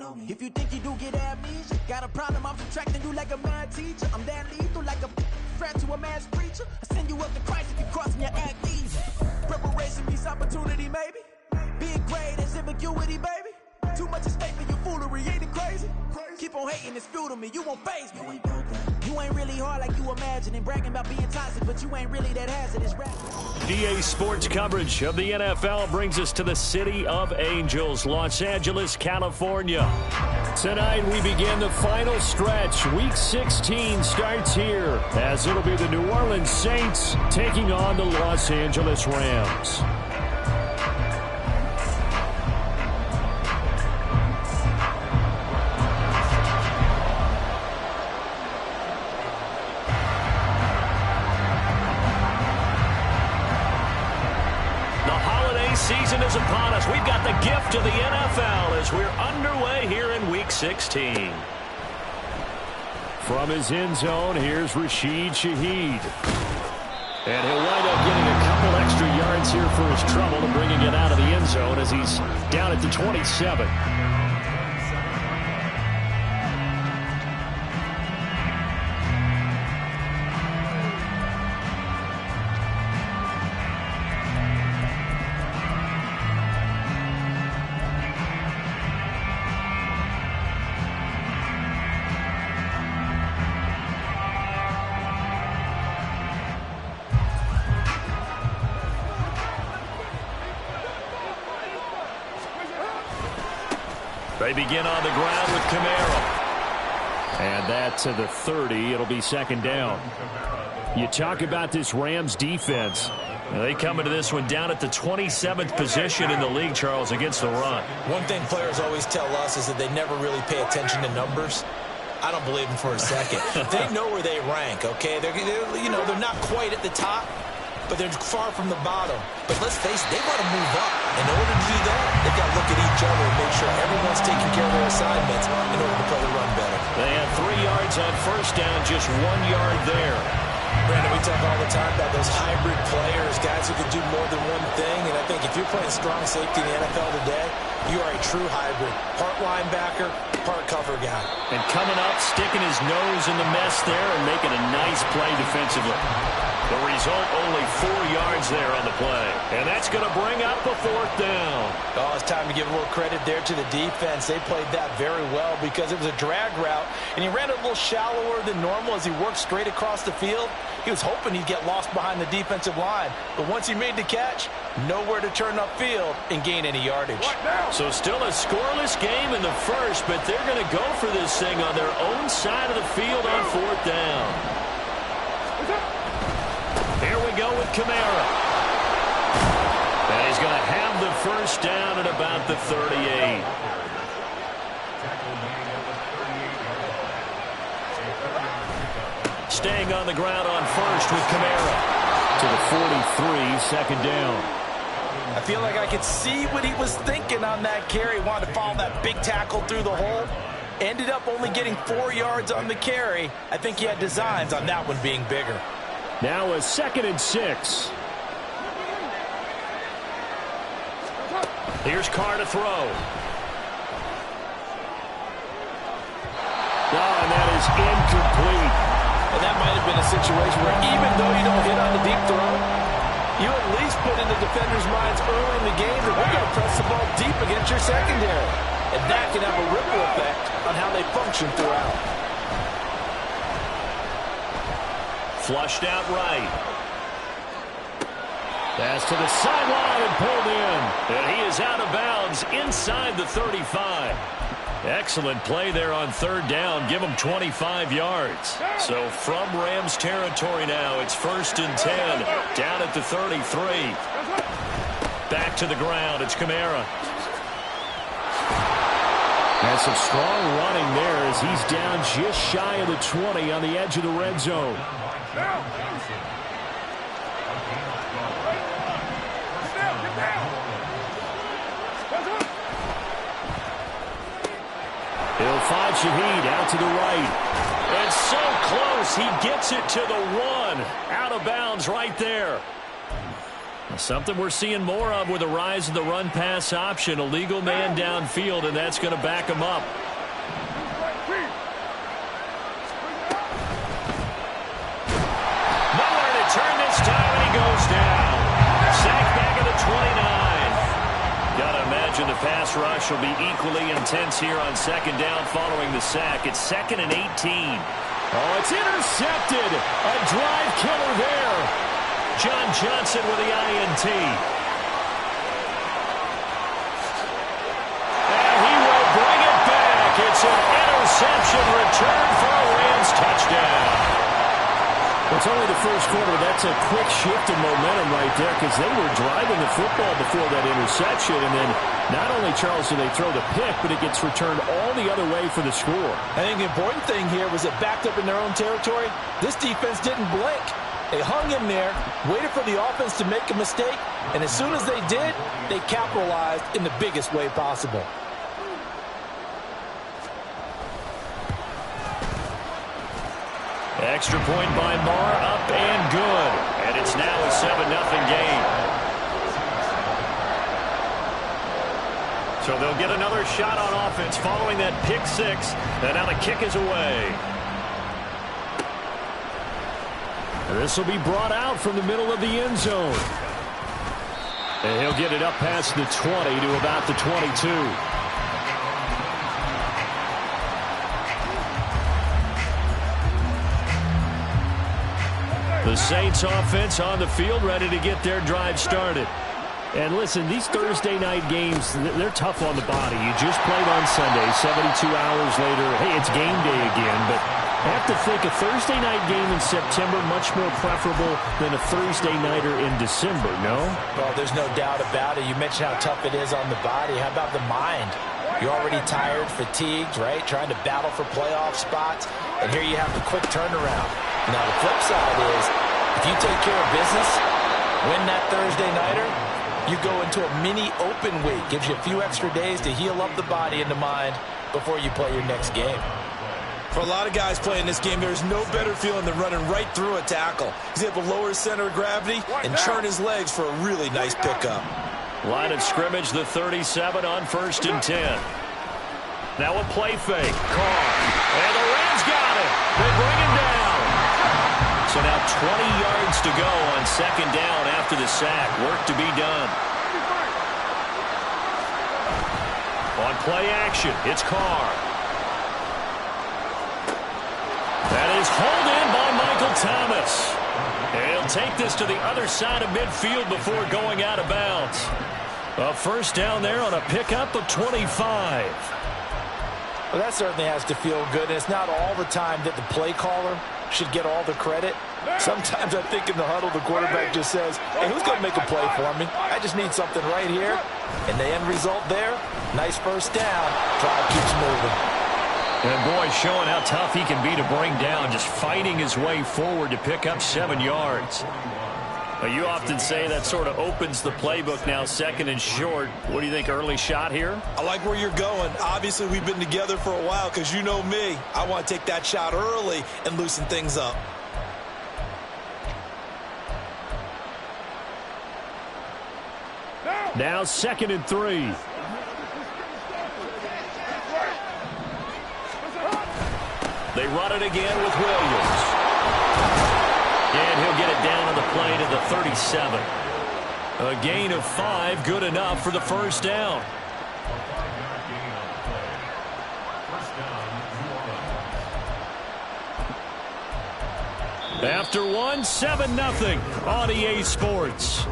If you think you do get amnesia, got a problem, I'm subtracting you like a mad teacher. I'm that lethal like a threat to a mass preacher. I send you up to Christ if you crossing your amnesia. Preparation meets opportunity, maybe. Big grade and ambiguity, baby. Too much at stake for your foolery, ain't it crazy? Keep on hating, it's fuel to me, you won't faze me. You ain't really hard like you imagine, and bragging about being toxic, but you ain't really that hazardous rap. DA Sports coverage of the NFL brings us to the City of Angels, Los Angeles, California. Tonight we begin the final stretch. Week 16 starts here, as it'll be the New Orleans Saints taking on the Los Angeles Rams. Season is upon us. We've got the gift of the NFL as we're underway here in Week 16. From his end zone, here's Rashid Shaheed. And he'll wind up getting a couple extra yards here for his trouble and bringing it out of the end zone as he's down at the 27. They begin on the ground with Kamara. And that to the 30. It'll be second down. You talk about this Rams defense. They come into this one down at the 27th position in the league, Charles, against the run. One thing players always tell us is that they never really pay attention to numbers. I don't believe them for a second. They know where they rank, okay? They're not quite at the top, but they're far from the bottom. But let's face it, they want to move up. In order to do that, they've got to look at each other and make sure everyone's taking care of their assignments in order to play the run better. They had 3 yards on first down, just 1 yard there. Brandon, we talk all the time about those hybrid players, guys who can do more than one thing. And I think if you're playing strong safety in the NFL today, you are a true hybrid. Part linebacker, part cover guy. And coming up, sticking his nose in the mess there and making a nice play defensively. The result, only 4 yards there on the play. And that's going to bring up a 4th down. Oh, it's time to give a little credit there to the defense. They played that very well because it was a drag route, and he ran it a little shallower than normal as he worked straight across the field. He was hoping he'd get lost behind the defensive line. But once he made the catch, nowhere to turn upfield and gain any yardage. So still a scoreless game in the first, but they're going to go for this thing on their own side of the field on 4th down. Here we go with Kamara. And he's going to have the first down at about the 38. Staying on the ground on first with Kamara. To the 43, second down. I feel like I could see what he was thinking on that carry. He wanted to follow that big tackle through the hole. Ended up only getting 4 yards on the carry. I think he had designs on that one being bigger. Now a 2nd and 6. Here's Carr to throw. Oh, and that is incomplete. And that might have been a situation where even though you don't hit on the deep throw, you at least put in the defenders' minds early in the game that we're going to press the ball deep against your secondary. And that can have a ripple effect on how they function throughout. Flushed out right. Pass to the sideline and pulled in. And he is out of bounds inside the 35. Excellent play there on 3rd down. Give him 25 yards. So from Rams territory now, it's 1st and 10. Down at the 33. Back to the ground. It's Kamara. And some strong running there as he's down just shy of the 20 on the edge of the red zone. He'll find Shaheed out to the right. And so close, he gets it to the 1. Out of bounds right there. Something we're seeing more of with the rise of the run-pass option. A legal man downfield, and that's going to back him up. Nowhere to turn this time, and he goes down. Sacked back at the 29. Got to imagine the pass rush will be equally intense here on second down following the sack. It's 2nd and 18. Oh, it's intercepted. A drive killer there. John Johnson with the INT. And he will bring it back. It's an interception return for a Rams touchdown. It's only the first quarter. That's a quick shift in momentum right there because they were driving the football before that interception. And then not only, Charles, do they throw the pick, but it gets returned all the other way for the score. I think the important thing here was it backed up in their own territory. This defense didn't blink. They hung in there, waited for the offense to make a mistake, and as soon as they did, they capitalized in the biggest way possible. Extra point by Marr, up and good. And it's now a 7-0 game. So they'll get another shot on offense following that pick six, and now the kick is away. This will be brought out from the middle of the end zone. And he'll get it up past the 20 to about the 22. The Saints offense on the field, ready to get their drive started. And listen, these Thursday night games, they're tough on the body. You just played on Sunday, 72 hours later. Hey, it's game day again, but I have to think a Thursday night game in September much more preferable than a Thursday nighter in December, no? Well, there's no doubt about it. You mentioned how tough it is on the body. How about the mind? You're already tired, fatigued, right? Trying to battle for playoff spots. And here you have the quick turnaround. Now, the flip side is, if you take care of business, win that Thursday nighter, you go into a mini open week. Gives you a few extra days to heal up the body and the mind before you play your next game. For a lot of guys playing this game, there's no better feeling than running right through a tackle. He's able to lower his center of gravity and churn his legs for a really nice pickup. Line of scrimmage, the 37 on 1st and 10. Now a play fake. Carr. And the Rams got it. They bring him down. So now 20 yards to go on second down after the sack. Work to be done. On play action, it's Carr. That is hauled in by Michael Thomas. And he'll take this to the other side of midfield before going out of bounds. A first down there on a pickup of 25. Well, that certainly has to feel good. And it's not all the time that the play caller should get all the credit. Sometimes I think in the huddle, the quarterback just says, hey, who's going to make a play for me? I just need something right here. And the end result there, nice first down. Drive keeps moving. And boy, showing how tough he can be to bring down, just fighting his way forward to pick up 7 yards. Well, you often say that sort of opens the playbook now, 2nd and short. What do you think, early shot here? I like where you're going. Obviously, we've been together for a while because you know me. I want to take that shot early and loosen things up. Now 2nd and 3. They run it again with Williams. And he'll get it down on the play to the 37. A gain of 5, good enough for the first down. After one, 7-0 on EA Sports.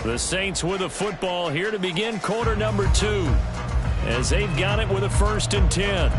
The Saints with a football here to begin quarter number 2. As they've got it with a 1st and 10.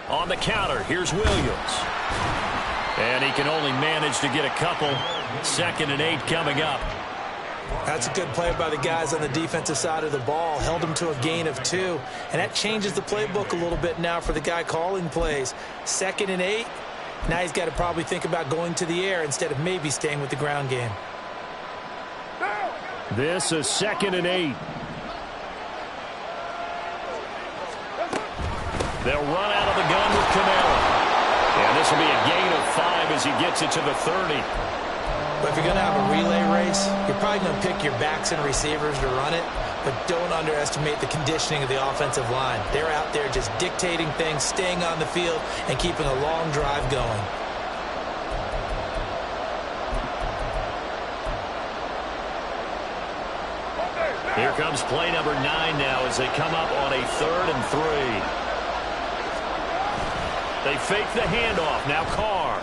On the counter, here's Williams. And he can only manage to get a couple. 2nd and 8 coming up. That's a good play by the guys on the defensive side of the ball. Held them to a gain of 2. And that changes the playbook a little bit now for the guy calling plays. 2nd and 8. Now he's got to probably think about going to the air instead of maybe staying with the ground game. This is 2nd and 8. They'll run out of the gun with Kamara. And this will be a gain of 5 as he gets it to the 30. But if you're going to have a relay race, you're probably going to pick your backs and receivers to run it, but don't underestimate the conditioning of the offensive line. They're out there just dictating things, staying on the field, and keeping a long drive going. Here comes play number 9 now as they come up on a 3rd and 3. They fake the handoff. Now Carr.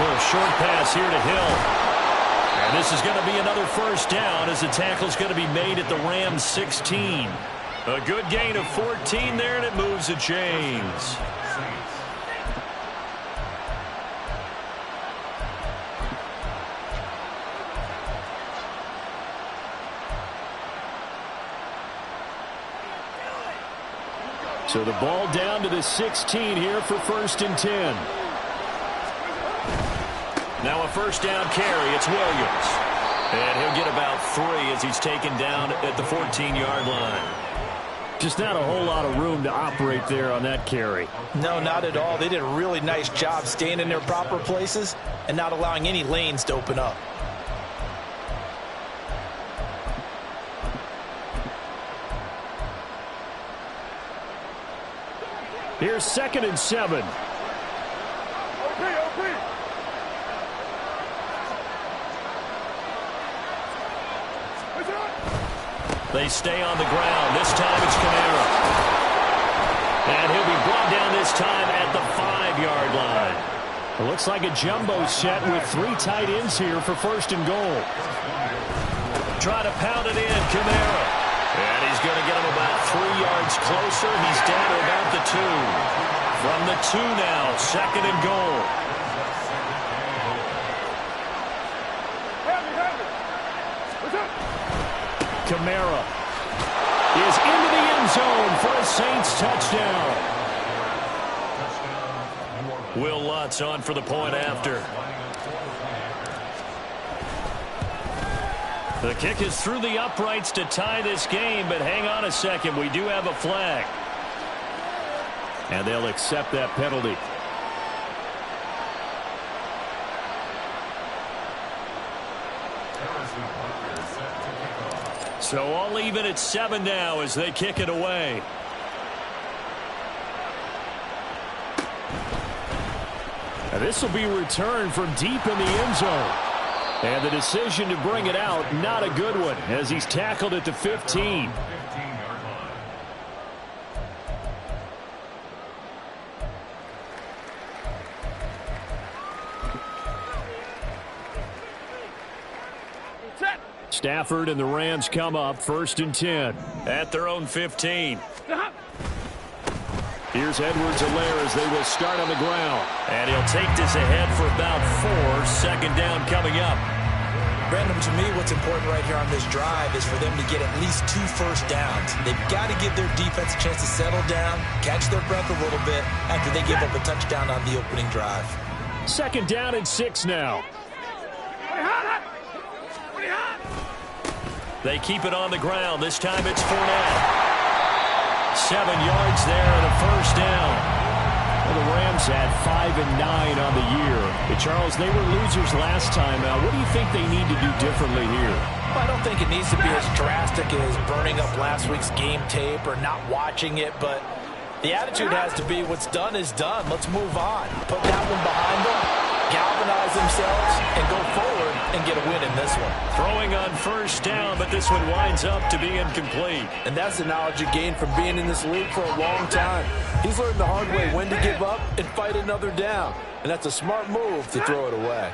Little short pass here to Hill. And this is going to be another 1st down as the tackle's going to be made at the Rams 16. A good gain of 14 there, and it moves the chains. So the ball down to the 16 here for 1st and 10. Now a 1st down carry. It's Williams. And he'll get about 3 as he's taken down at the 14-yard line. Just not a whole lot of room to operate there on that carry. No, not at all. They did a really nice job staying in their proper places and not allowing any lanes to open up. Here's 2nd and 7. They stay on the ground. This time it's Kamara. And he'll be brought down this time at the 5-yard line. It looks like a jumbo set with 3 tight ends here for 1st and goal. Try to pound it in, Kamara. And he's going to get him about 3 yards closer. He's down to about the 2. From the 2 now, 2nd and goal. Kamara is into the end zone for a Saints touchdown. Will Lutz on for the point after. The kick is through the uprights to tie this game, but hang on a second. We do have a flag. And they'll accept that penalty. So all even at 7 now as they kick it away. And this will be returned from deep in the end zone. And the decision to bring it out, not a good one, as he's tackled at the 15. Stafford and the Rams come up 1st and 10. At their own 15. Here's Edwards-Helaire as they will start on the ground. And he'll take this ahead for about 4. 2nd down coming up. Brandon, to me, what's important right here on this drive is for them to get at least 2 first downs. They've got to give their defense a chance to settle down, catch their breath a little bit after they give up a touchdown on the opening drive. 2nd down and 6 now. They keep it on the ground. This time it's Fournette. 7 yards there and a 1st down. Well, the Rams had 5 and 9 on the year. But Charles, they were losers last time out. What do you think they need to do differently here? Well, I don't think it needs to be as drastic as burning up last week's game tape or not watching it, but the attitude has to be what's done is done. Let's move on. Put that one behind them, galvanize themselves, and go forward and get a win in this one. Throwing on 1st down, but this one winds up to be incomplete. And that's the knowledge you gain from being in this league for a long time. He's learned the hard way when to give up and fight another down. And that's a smart move to throw it away.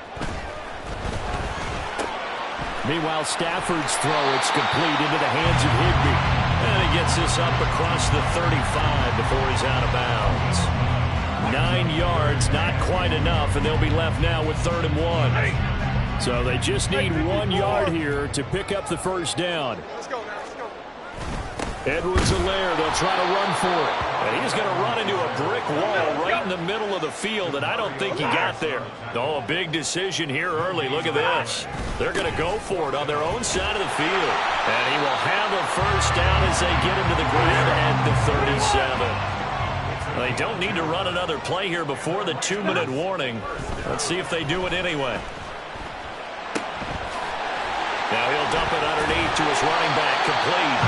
Meanwhile, Stafford's throw, it's complete into the hands of Higbee. And he gets this up across the 35 before he's out of bounds. 9 yards, not quite enough, and they'll be left now with 3rd and 1. So they just need 1 yard here to pick up the first down. Edwards-Helaire, they'll try to run for it. And he's going to run into a brick wall right in the middle of the field, and I don't think he got there. Oh, a big decision here early. Look at this. They're going to go for it on their own side of the field. And he will have a first down as they get him to the ground at the 37. They don't need to run another play here before the 2-minute warning. Let's see if they do it anyway. Now he'll dump it underneath to his running back, complete.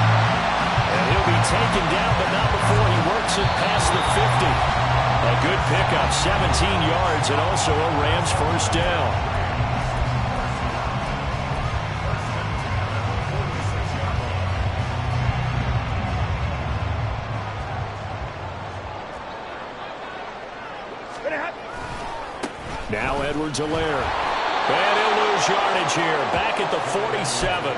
And he'll be taken down, but not before he works it past the 50. A good pickup, 17 yards, and also a Rams first down. Now Edwards-Helaire. And he'll lose yardage here, back at the 47.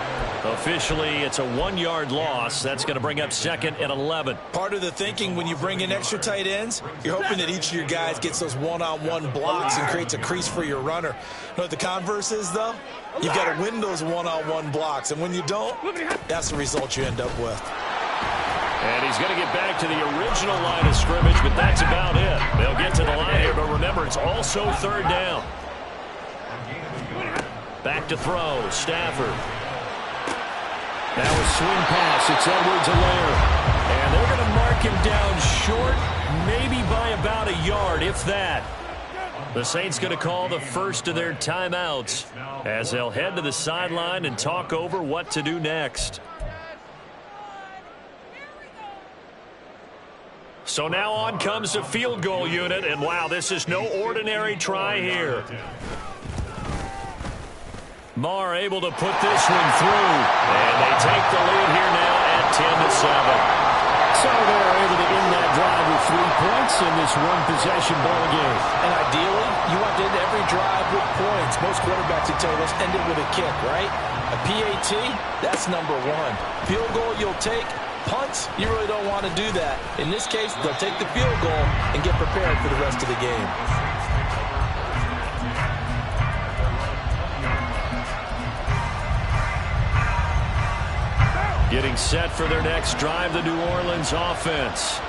Officially, it's a 1-yard loss. That's going to bring up 2nd and 11. Part of the thinking when you bring in extra tight ends, you're hoping that each of your guys gets those one-on-one blocks and creates a crease for your runner. You know what the converse is, though? You've got to win those one-on-one blocks, and when you don't, that's the result you end up with. And he's going to get back to the original line of scrimmage, but that's about it. They'll get to the line here, but remember, it's also 3rd down. Back to throw, Stafford. Now a swing pass, it's Edwards-Helaire. And they're going to mark him down short, maybe by about a yard, if that. The Saints going to call the first of their timeouts as they'll head to the sideline and talk over what to do next. So now on comes the field goal unit, and wow, this is no ordinary try here. Marr able to put this one through, and they take the lead here now at 10-7. So they're able to end that drive with 3 points in this one-possession ball game. And ideally, you want to end every drive with points. Most quarterbacks would tell you, let's end it with a kick, right? A PAT, that's number 1. Field goal you'll take. Punts, you really don't want to do that. In this case, they'll take the field goal and get prepared for the rest of the game. Getting set for their next drive, the New Orleans offense.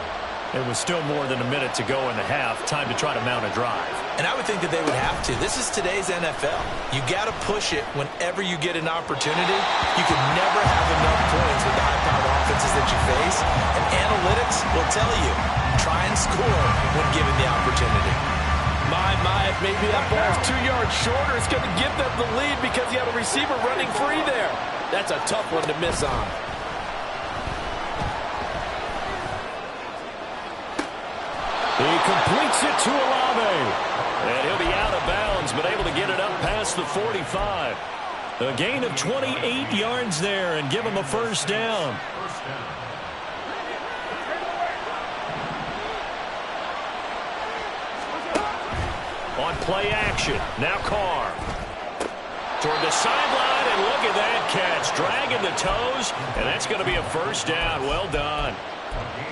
It was still more than a minute to go in the half. Time to try to mount a drive. And I would think that they would have to. This is today's NFL. You got to push it whenever you get an opportunity. You can never have enough points with the high-powered offenses that you face. And analytics will tell you, try and score when given the opportunity. My, maybe that ball's 2 yards shorter. It's going to give them the lead because you have a receiver running free there. That's a tough one to miss on. He completes it to Olave. And he'll be out of bounds, but able to get it up past the 45. A gain of 28 yards there and give him a first down. On play action, now Carr. Toward the sideline, and look at that catch. Dragging the toes, and that's going to be a first down. Well done.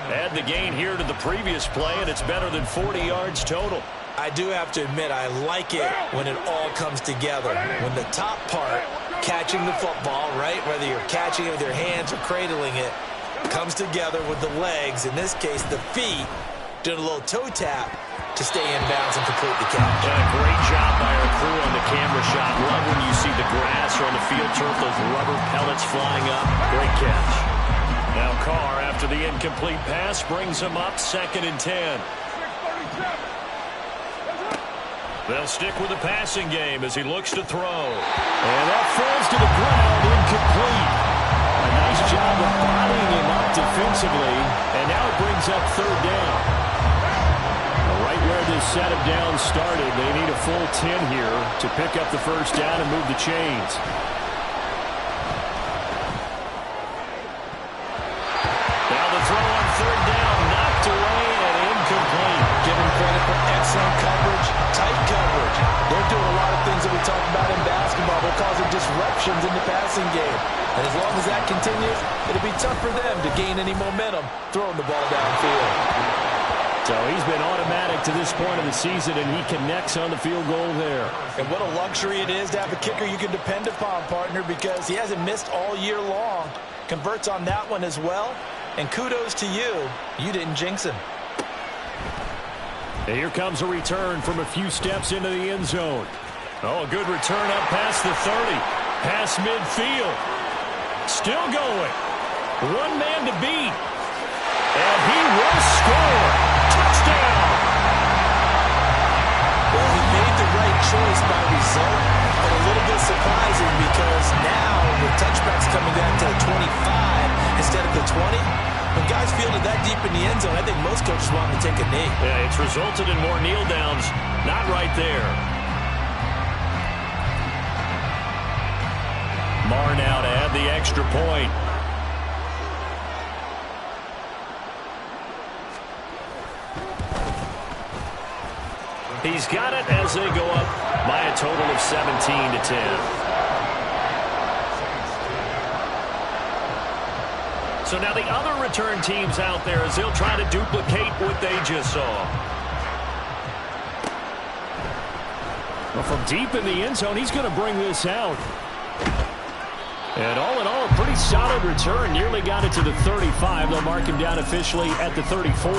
Add the gain here to the previous play, and it's better than 40 yards total. I do have to admit, I like it when it all comes together. When the top part, catching the football, right, whether you're catching it with your hands or cradling it, comes together with the legs, in this case the feet, doing a little toe tap to stay in bounds and complete the catch. And a great job by our crew on the camera shot. Love when you see the grass or on the field turf, those rubber pellets flying up. Great catch. Now Carr, after the incomplete pass, brings him up 2nd and 10. They'll stick with the passing game as he looks to throw. And that falls to the ground, incomplete. A nice job of bodying him up defensively, and now it brings up 3rd down. Right where this set of downs started, they need a full 10 here to pick up the first down and move the chains. Now the throw on 3rd down, knocked away and incomplete. Give him credit for excellent coverage, tight coverage. They're doing a lot of things that we talk about in basketball. They're causing disruption options in the passing game. And as long as that continues, it'll be tough for them to gain any momentum throwing the ball downfield. So he's been automatic to this point of the season, and he connects on the field goal there. And what a luxury it is to have a kicker you can depend upon, partner, because he hasn't missed all year long. Converts on that one as well. And kudos to you. You didn't jinx him. And here comes a return from a few steps into the end zone. Oh, a good return up past the 30. Past midfield. Still going. One man to beat. And he will score. Touchdown. Well, he made the right choice by result, but a little bit surprising because now the touchback's coming down to the 25 instead of the 20. When guys fielded that deep in the end zone, I think most coaches want to take a knee. Yeah, it's resulted in more kneel downs. Not right there. Marr now to add the extra point. He's got it as they go up by a total of 17-10. So now the other return teams out there as they'll try to duplicate what they just saw. Well, from deep in the end zone, he's going to bring this out. And all in all, a pretty solid return. Nearly got it to the 35. They'll mark him down officially at the 34.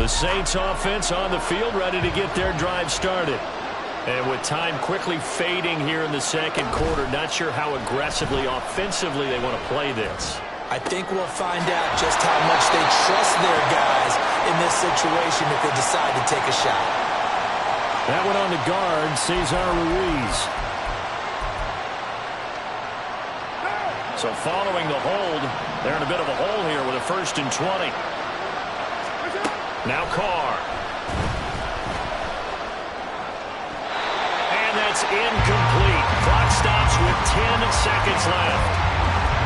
The Saints offense on the field, ready to get their drive started. And with time quickly fading here in the second quarter, not sure how aggressively, offensively they want to play this. I think we'll find out just how much they trust their guys in this situation if they decide to take a shot. That one on the guard, Cesar Ruiz. So following the hold, they're in a bit of a hole here with a 1st and 20. Now Carr. And that's incomplete. Clock stops with 10 seconds left.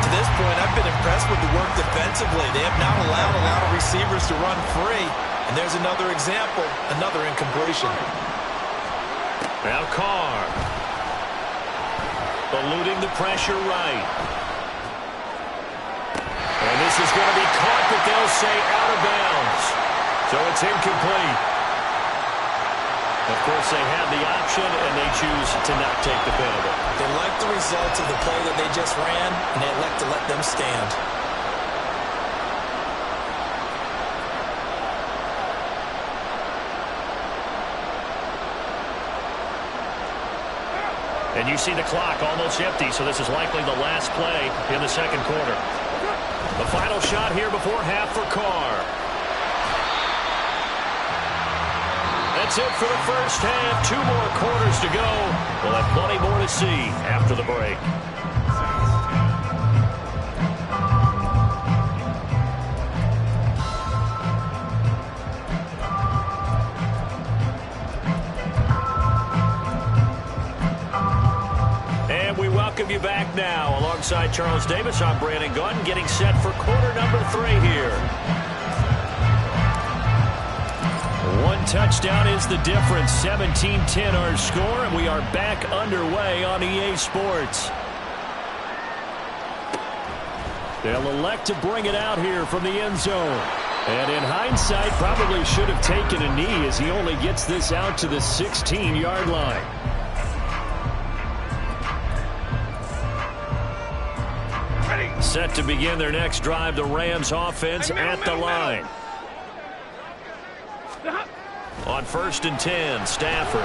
To this point, I've been impressed with the work defensively. They have not allowed a lot of receivers to run free. And there's another example, another incompletion. Now Carr. Eluding the pressure right. And this is going to be caught, but they'll say out of bounds. So it's incomplete. Of course, they have the option, and they choose to not take the penalty. They like the results of the play that they just ran, and they elect to let them stand. And you see the clock almost empty, so this is likely the last play in the second quarter. The final shot here before half for Carr. That's it for the first half. 2 more quarters to go. We'll have plenty more to see after the break. And we welcome you back now. Alongside Charles Davis, I'm Brandon Gunn, getting set for quarter number 3 here. One touchdown is the difference. 17-10 our score, and we are back underway on EA Sports. They'll elect to bring it out here from the end zone. And in hindsight, probably should have taken a knee as he only gets this out to the 16-yard line. Set to begin their next drive, the Rams offense at the line. On 1st and 10, Stafford.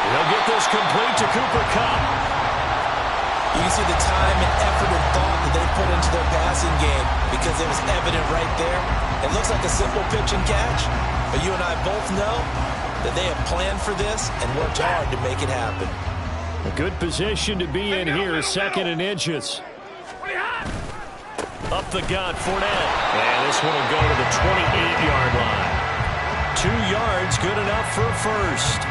They'll get this complete to Cooper Kupp. You can see the time and effort and thought that they put into their passing game because it was evident right there. It looks like a simple pitch and catch, but you and I both know that they have planned for this and worked hard to make it happen. A good position to be in here, 2nd and inches. Up the gut, Fournette. And this one will go to the 28-yard line. 2 yards, good enough for a first.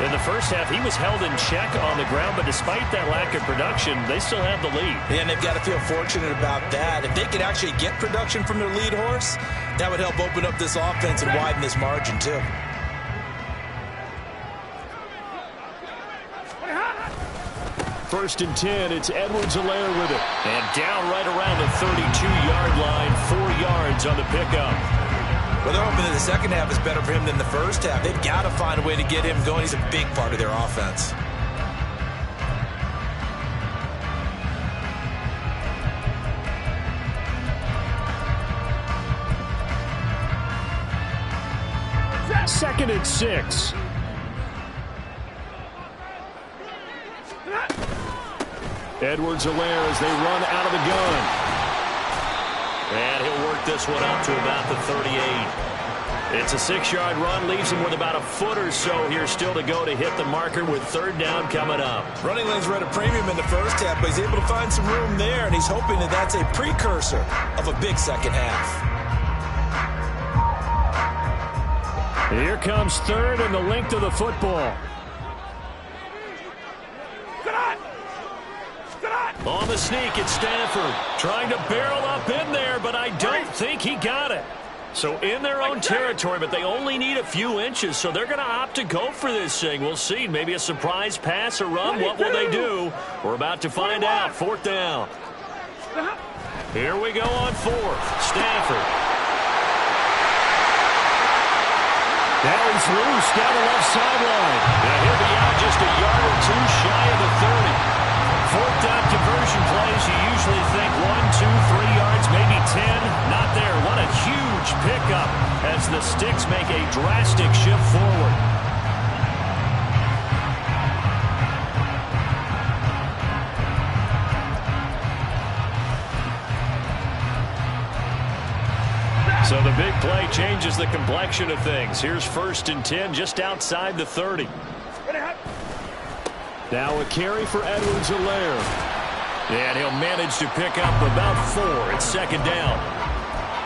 In the first half, he was held in check on the ground, but despite that lack of production, they still have the lead. Yeah, and they've got to feel fortunate about that. If they could actually get production from their lead horse, that would help open up this offense and widen this margin, too. First and 10, it's Edwards-Helaire with it. And down right around the 32-yard line, 4 yards on the pickup. Well, they're hoping that the second half is better for him than the first half. They've got to find a way to get him going. He's a big part of their offense. Second and 6. Edwards-Helaire as they run out of the gun. And he'll work this one out to about the 38. It's a 6-yard run, leaves him with about a foot or so here still to go to hit the marker with third down coming up. Running lanes were at a premium in the first half, but he's able to find some room there, and he's hoping that that's a precursor of a big second half. Here comes third and the length of the football. On the sneak, it's Stafford trying to barrel up in there, but I don't think he got it. So in their own territory, but they only need a few inches, so they're going to opt to go for this thing. We'll see. Maybe a surprise pass or run. What will they do? We're about to find out. Fourth down. Here we go on fourth. Stafford. That is loose down the left sideline. And he'll be out just a yard or two shy of the 30. Fourth down conversion plays, you usually think 1, 2, 3 yards, maybe 10. Not there. What a huge pickup as the Sticks make a drastic shift forward. So the big play changes the complexion of things. Here's first and 10 just outside the 30. Now a carry for Edwards-Helaire. And he'll manage to pick up about 4. It's second down.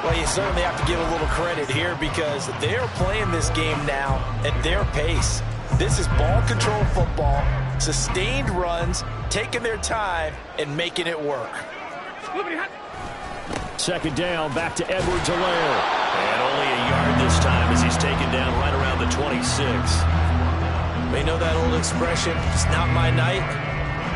Well, you certainly have to give a little credit here because they're playing this game now at their pace. This is ball control football, sustained runs, taking their time, and making it work. Second down, back to Edwards-Helaire. And only a yard this time as he's taken down right around the 26. They know that old expression, it's not my night.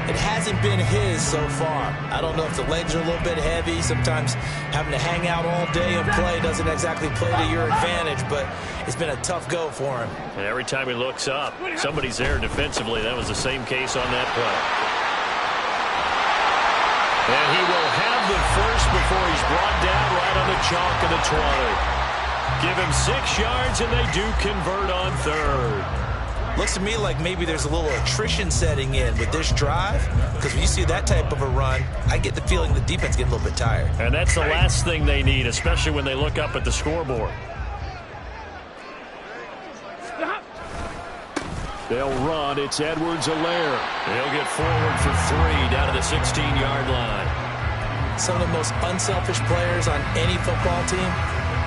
It hasn't been his so far. I don't know if the legs are a little bit heavy. Sometimes having to hang out all day and play doesn't exactly play to your advantage, but it's been a tough go for him. And every time he looks up, somebody's there defensively. That was the same case on that play. And he will have the first before he's brought down right on the chalk of the 20. Give him 6 yards, and they do convert on third. Looks to me like maybe there's a little attrition setting in with this drive, because when you see that type of a run, I get the feeling the defense gets a little bit tired. And that's the last thing they need, especially when they look up at the scoreboard. They'll run. It's Edwards-Helaire. He'll get forward for 3 down to the 16-yard line. Some of the most unselfish players on any football team,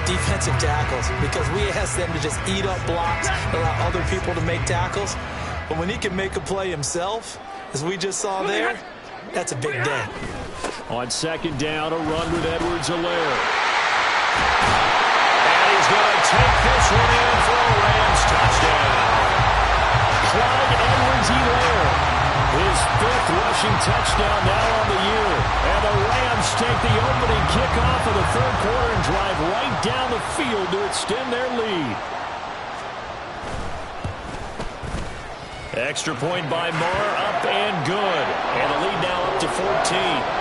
defensive tackles, because we ask them to just eat up blocks, allow other people to make tackles. But when he can make a play himself, as we just saw there, that's a big day. On second down, a run with Edwards-Helaire. And he's going to take this one in for a Rams touchdown. Clyde Edwards-Helaire, his 5th rushing touchdown now on the year. And the Rams take the opening kickoff of the third quarter and drive right down the field to extend their lead. Extra point by Marr, up and good. And the lead now up to 14.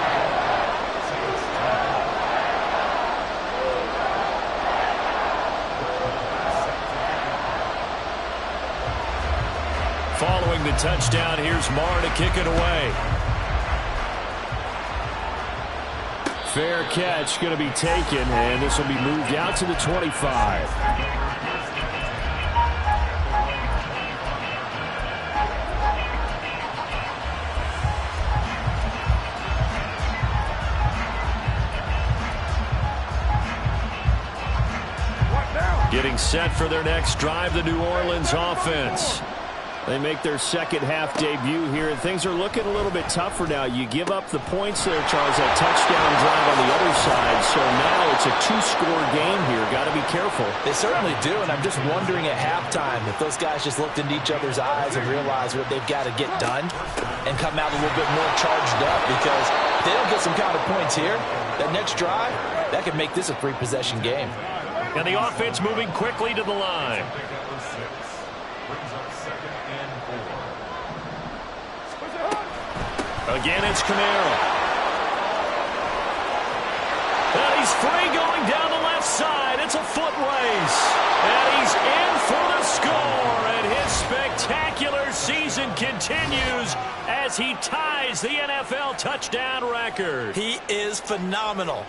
Following the touchdown, here's Marr to kick it away. Fair catch going to be taken, and this will be moved out to the 25. Getting set for their next drive, the New Orleans offense. They make their second half debut here, and things are looking a little bit tougher now. You give up the points there, Charles, that touchdown drive on the other side. So now it's a two-score game here. Got to be careful. They certainly do, and I'm just wondering at halftime if those guys just looked into each other's eyes and realized what they've got to get done and come out a little bit more charged up, because if they don't get some kind of points here, that next drive, that could make this a three-possession game. And the offense moving quickly to the line. Again, it's Kamara. And he's free going down the left side. It's a foot race. And he's in for the score. And his spectacular season continues as he ties the NFL touchdown record. He is phenomenal.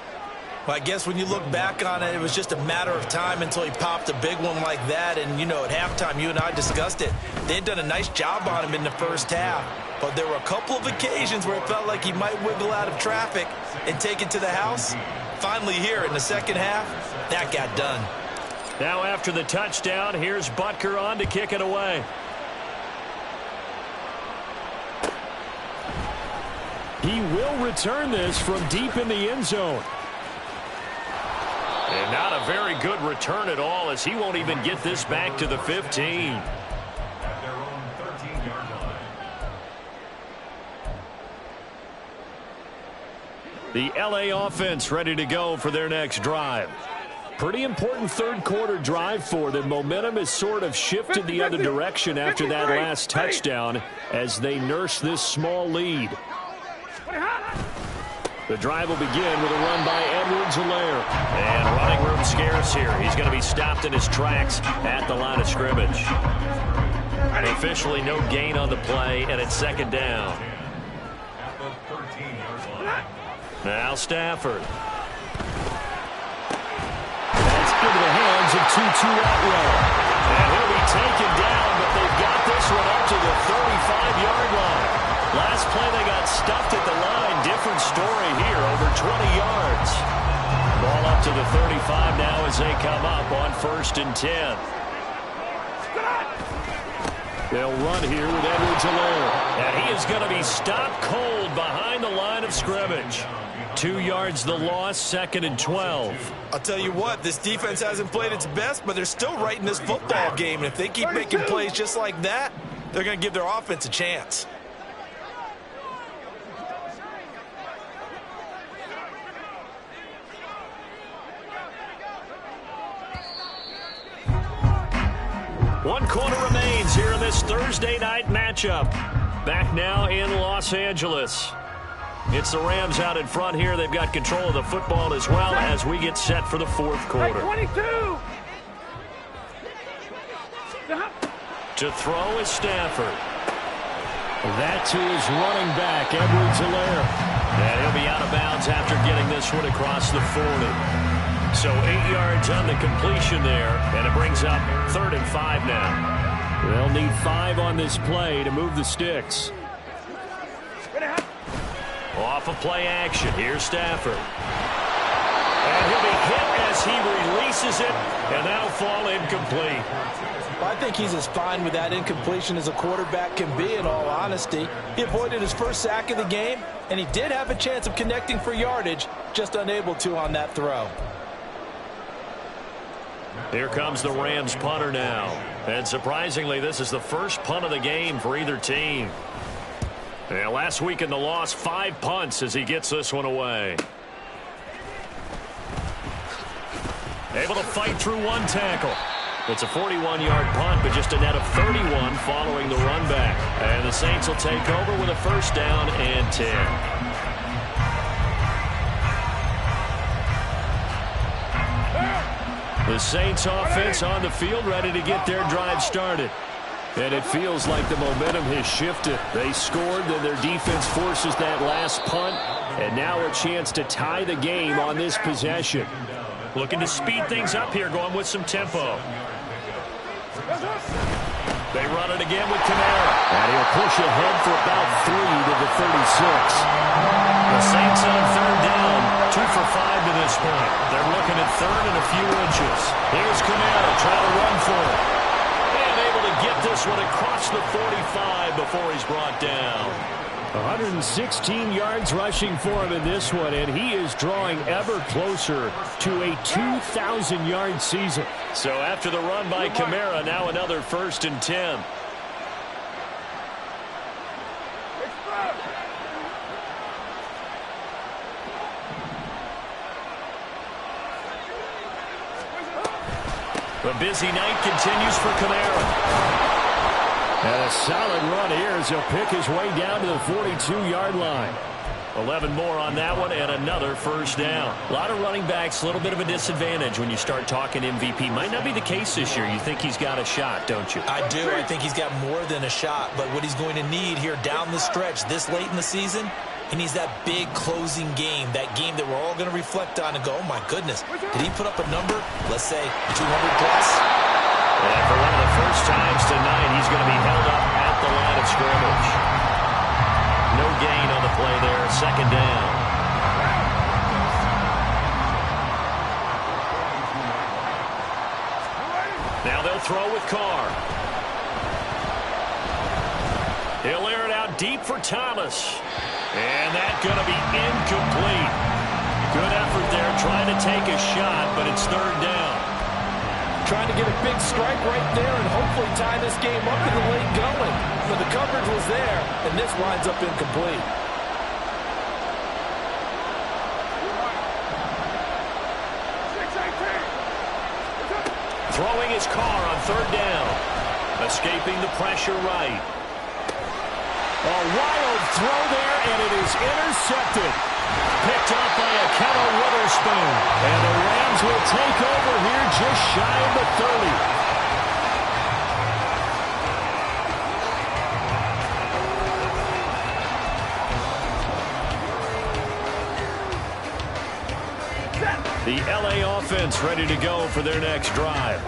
Well, I guess when you look back on it, it was just a matter of time until he popped a big one like that. And, you know, at halftime, you and I discussed it. They had done a nice job on him in the first half. But there were a couple of occasions where it felt like he might wiggle out of traffic and take it to the house. Finally here in the second half, that got done. Now after the touchdown, here's Butker on to kick it away. He will return this from deep in the end zone. And not a very good return at all, as he won't even get this back to the 15. The LA offense ready to go for their next drive. Pretty important third quarter drive for them. Momentum has sort of shifted the other direction after that last touchdown as they nurse this small lead. The drive will begin with a run by Edwards-Helaire. And running room scarce here. He's going to be stopped in his tracks at the line of scrimmage. Officially no gain on the play, and it's second down. Now Stafford. That's into the hands of Tutu Atwell. And he'll be taken down, but they've got this one up to the 35-yard line. Last play they got stuffed at the line. Different story here, over 20 yards. Ball up to the 35 now as they come up on 1st and 10. They'll run here with Edwards-Helaire. And he is going to be stopped cold behind the line of scrimmage. 2 yards the loss, 2nd and 12. I'll tell you what, this defense hasn't played its best, but they're still right in this football game. And if they keep making plays just like that, they're going to give their offense a chance. One quarter remains here in this Thursday night matchup. Back now in Los Angeles. It's the Rams out in front here. They've got control of the football as well as we get set for the fourth quarter. 22. To throw is Stafford. That to his running back, Edwards-Helaire. And he'll be out of bounds after getting this one across the 40. So 8 yards on the completion there, and it brings up 3rd and 5 now. They'll need 5 on this play to move the sticks. Off of play action, here's Stafford. And he'll be hit as he releases it, and that'll fall incomplete. Well, I think he's as fine with that incompletion as a quarterback can be, in all honesty. He avoided his first sack of the game, and he did have a chance of connecting for yardage, just unable to on that throw. Here comes the Rams punter now. And surprisingly, this is the first punt of the game for either team. Yeah, last week in the loss, 5 punts as he gets this one away. Able to fight through one tackle. It's a 41-yard punt, but just a net of 31 following the run back. And the Saints will take over with a 1st down and 10. The Saints offense on the field ready to get their drive started. And it feels like the momentum has shifted. They scored, then their defense forces that last punt, and now a chance to tie the game on this possession. Looking to speed things up here, going with some tempo. They run it again with Kamara. And he'll push ahead for about 3 to the 36. The Saints on 3rd down, 2 for 5 to this point. They're looking at 3rd and a few inches. Here's Kamara trying to run for it. And able to get this one across the 45 before he's brought down. 116 yards rushing for him in this one, and he is drawing ever closer to a 2,000-yard season. So after the run by Kamara, now another 1st and 10. The busy night continues for Kamara. And a solid run here as he'll pick his way down to the 42-yard line. 11 more on that one and another 1st down. A lot of running backs, a little bit of a disadvantage when you start talking MVP. Might not be the case this year. You think he's got a shot, don't you? I do. I think he's got more than a shot. But what he's going to need here down the stretch this late in the season, he needs that big closing game, that game that we're all going to reflect on and go, oh, my goodness, did he put up a number, let's say 200 plus? And for one of the first times tonight, he's going to be held up at the line of scrimmage. No gain on the play there. 2nd down. Now they'll throw with Carr. He'll air it out deep for Thomas. And that's going to be incomplete. Good effort there trying to take a shot, but it's 3rd down. Trying to get a big strike right there and hopefully tie this game up in the late going. But the coverage was there, and this winds up incomplete. Throwing his Carr on 3rd down. Escaping the pressure right. A wild throw there, and it is intercepted. Picked up by Ahkello Witherspoon. And the Rams will take over here just shy of the 30. The LA offense ready to go for their next drive.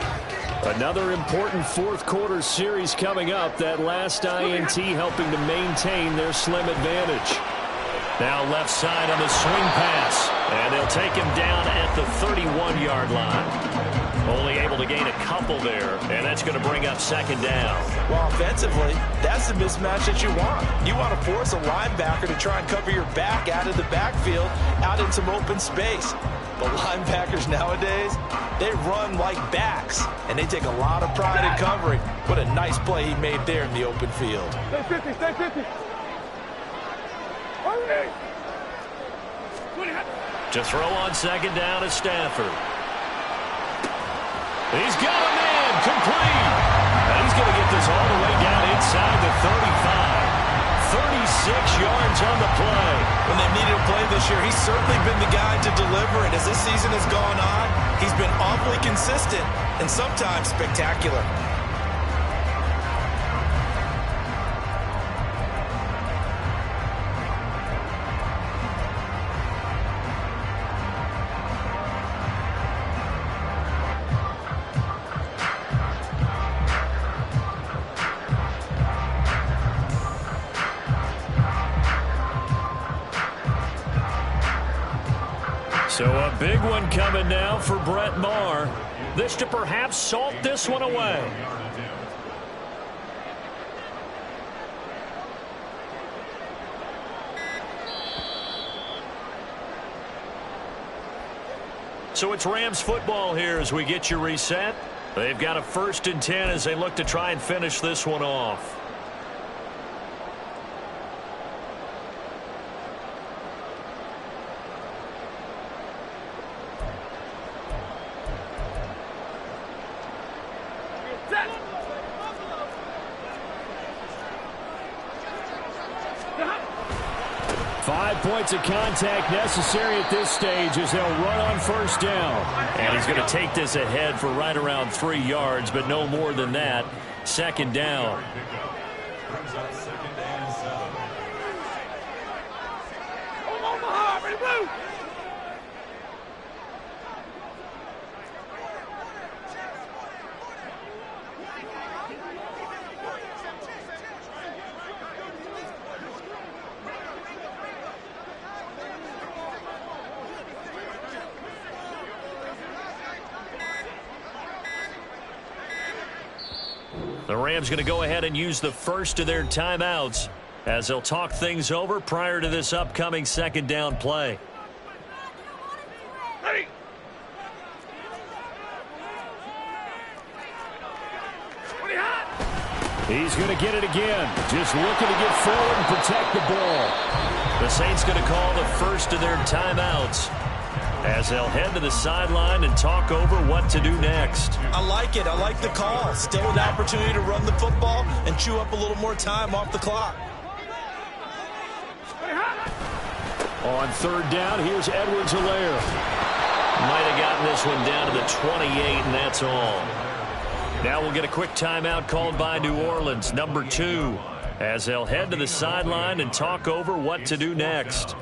Another important 4th quarter series coming up. That last INT helping to maintain their slim advantage. Now left side on the swing pass. And they'll take him down at the 31-yard line. Only able to gain a couple there. And that's going to bring up 2nd down. Well, offensively, that's the mismatch that you want. You want to force a linebacker to try and cover your back out of the backfield, out in some open space. But linebackers nowadays, they run like backs, and they take a lot of pride in covering. What a nice play he made there in the open field. Stay 50, stay 50. To throw on 2nd down is Stafford. He's got a man, complete. And he's going to get this all the way down inside the 35. 36 yards on the play. When they needed a play this year, he's certainly been the guy to deliver. And as this season has gone on, he's been awfully consistent and sometimes spectacular. So a big one coming now for Brett Maher. This to perhaps salt this one away. So it's Rams football here as we get you reset. They've got a 1st and 10 as they look to try and finish this one off. Points of contact necessary at this stage as they'll run on 1st down. And he's going to take this ahead for right around 3 yards, but no more than that. 2nd down. The Rams going to go ahead and use the first of their timeouts as they'll talk things over prior to this upcoming second down play. He's going to get it again. Just looking to get forward and protect the ball. The Saints going to call the first of their timeouts as they'll head to the sideline and talk over what to do next. I like it. I like the call. Still an opportunity to run the football and chew up a little more time off the clock. On third down, here's Edwards-Helaire. Might have gotten this one down to the 28, and that's all. Now we'll get a quick timeout called by New Orleans, number 2, as they'll head to the sideline and talk over what to do next.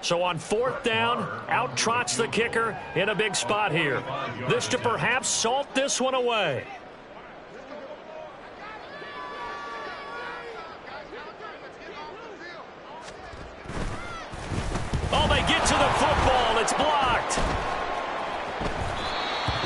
So on fourth down, out trots the kicker in a big spot here. This to perhaps salt this one away. Oh, they get to the football. It's blocked.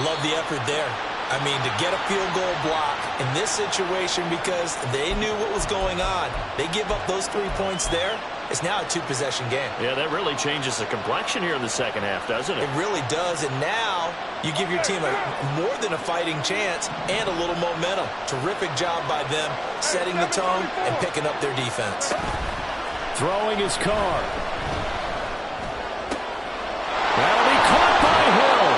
Love the effort there. I mean, to get a field goal block in this situation because they knew what was going on. They give up those 3 points there. It's now a 2-possession game. Yeah, that really changes the complexion here in the second half, doesn't it? It really does, and now you give your team more than a fighting chance and a little momentum. Terrific job by them setting the tone and picking up their defense. Throwing his car. That'll be caught by Hill.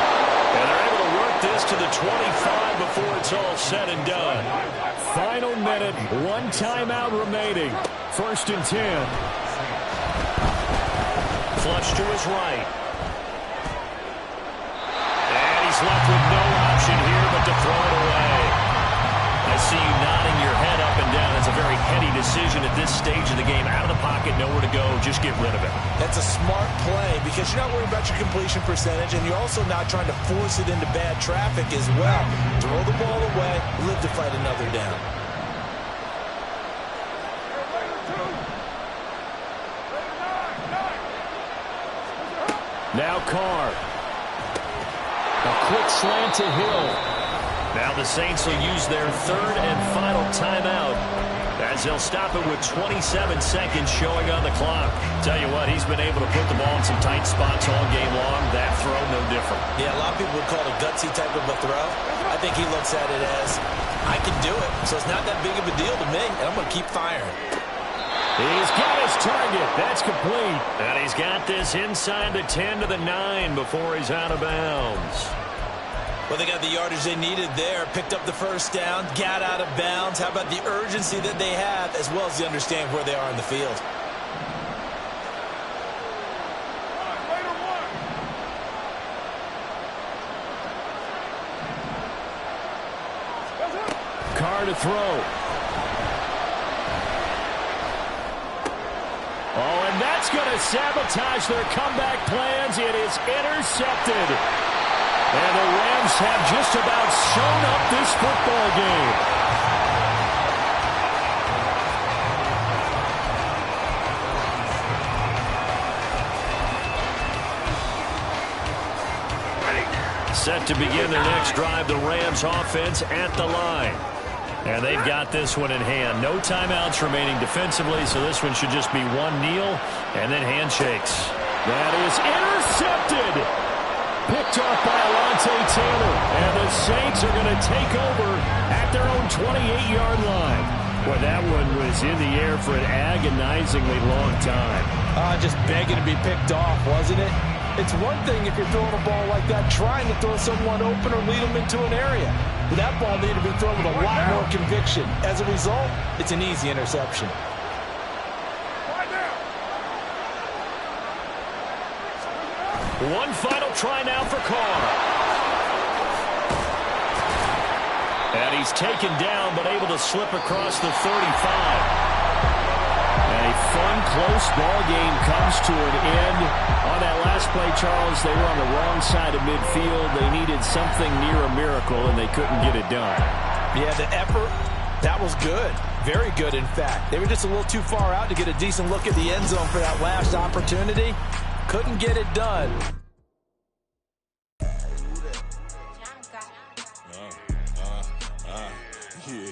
And they're able to work this to the 25 before it's all said and done. Final minute, 1 timeout remaining. First and 10. Flush to his right. And he's left with no option here but to throw it away. I see you nodding your head up and down. It's a very heady decision at this stage of the game. Out of the pocket, nowhere to go. Just get rid of it. That's a smart play because you're not worried about your completion percentage, and you're also not trying to force it into bad traffic as well. Throw the ball away, live to fight another down. Now Carr. A quick slant to Hill. Now the Saints will use their third and final timeout as they'll stop it with 27 seconds showing on the clock. Tell you what, he's been able to put the ball in some tight spots all game long. That throw, no different. Yeah, a lot of people would call it a gutsy type of a throw. I think he looks at it as, I can do it, so it's not that big of a deal to me, and I'm going to keep firing. He's got his target. That's complete. And he's got this inside the 10 to the 9 before he's out of bounds. Well, they got the yardage they needed there, picked up the first down, got out of bounds. How about the urgency that they have as well as the understanding where they are in the field? Carr to throw. Oh, and that's going to sabotage their comeback plans. It is intercepted. And the Rams have just about sewn up this football game. Set to begin their next drive, the Rams offense at the line. And they've got this one in hand. No timeouts remaining defensively, so this one should just be one kneel and then handshakes. That is intercepted. Picked off by Alontae Taylor. And the Saints are going to take over at their own 28-yard line. Boy, that one was in the air for an agonizingly long time. Just begging to be picked off, wasn't it? It's one thing if you're throwing a ball like that, trying to throw someone open or lead them into an area. But that ball needed to be thrown with a lot more conviction. As a result, it's an easy interception. One final try now for Carr. And he's taken down, but able to slip across the 35. And a fun, close ball game comes to an end. On that last play, Charles, they were on the wrong side of midfield. They needed something near a miracle, and they couldn't get it done. Yeah, the effort, that was good. Very good, in fact. They were just a little too far out to get a decent look at the end zone for that last opportunity. Couldn't get it done. Yeah.